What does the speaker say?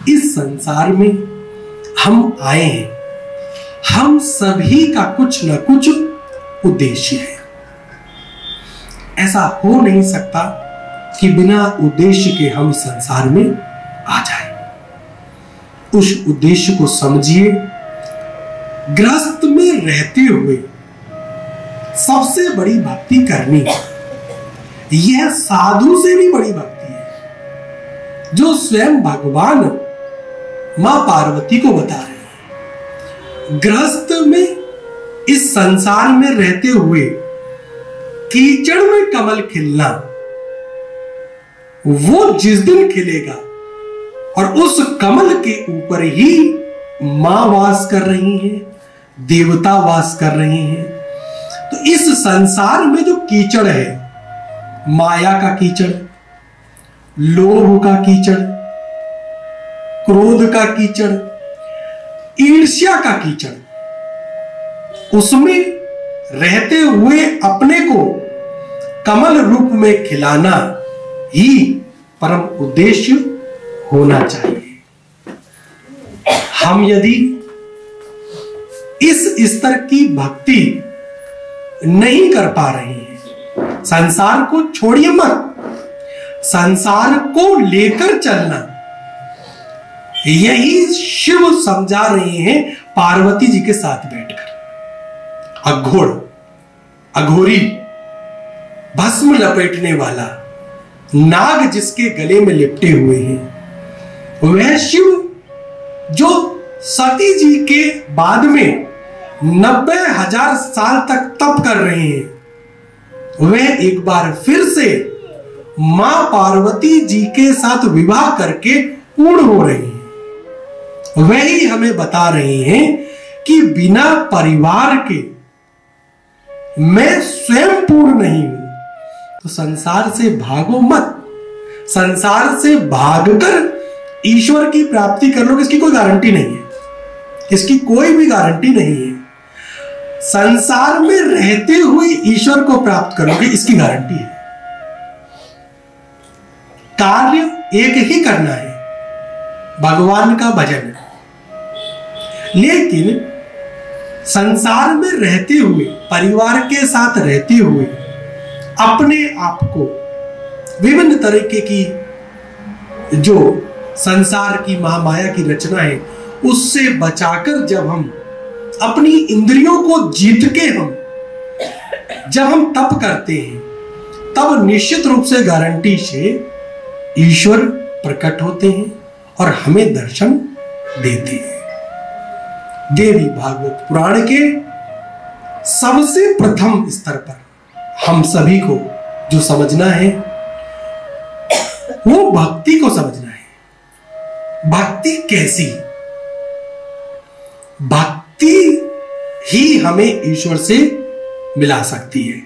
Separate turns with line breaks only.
इस संसार में हम आए हैं, हम सभी का कुछ न कुछ उद्देश्य है। ऐसा हो नहीं सकता कि बिना उद्देश्य के हम संसार में आ जाएं। उस उद्देश्य को समझिए। गृहस्थ में रहते हुए सबसे बड़ी भक्ति करनी है। यह साधु से भी बड़ी भक्ति है, जो स्वयं भगवान मां पार्वती को बता रहे हैं। गृहस्थ में इस संसार में रहते हुए कीचड़ में कमल खिलना, वो जिस दिन खिलेगा और उस कमल के ऊपर ही मां वास कर रही हैं, देवता वास कर रहे हैं। तो इस संसार में जो कीचड़ है, माया का कीचड़, लोभ का कीचड़, क्रोध का कीचड़, ईर्ष्या का कीचड़, उसमें रहते हुए अपने को कमल रूप में खिलाना ही परम उद्देश्य होना चाहिए। हम यदि इस स्तर की भक्ति नहीं कर पा रहे हैं, संसार को छोड़िए मत, संसार को लेकर चलना, यही शिव समझा रहे हैं पार्वती जी के साथ बैठकर। अघोर, अघोरी, भस्म लपेटने वाला नाग जिसके गले में लिपटे हुए हैं, वह शिव जो सती जी के बाद में 90,000 साल तक तप कर रहे हैं, वह एक बार फिर से मां पार्वती जी के साथ विवाह करके पूर्ण हो रहे हैं। वही हमें बता रहे हैं कि बिना परिवार के मैं स्वयं पूर्ण नहीं हूं। तो संसार से भागो मत। संसार से भागकर ईश्वर की प्राप्ति कर लोगे, इसकी कोई गारंटी नहीं है, इसकी कोई भी गारंटी नहीं है। संसार में रहते हुए ईश्वर को प्राप्त करोगे, इसकी गारंटी है। कार्य एक ही करना है, भगवान का भजन। लेकिन संसार में रहते हुए, परिवार के साथ रहते हुए अपने आप को विभिन्न तरीके की जो संसार की महामाया की रचना है उससे बचाकर जब हम अपनी इंद्रियों को जीत के जब हम तप करते हैं, तब निश्चित रूप से गारंटी से ईश्वर प्रकट होते हैं और हमें दर्शन देते हैं। देवी भागवत पुराण के सबसे प्रथम स्तर पर हम सभी को जो समझना है वो भक्ति को समझना है। भक्ति कैसी? भक्ति ही हमें ईश्वर से मिला सकती है।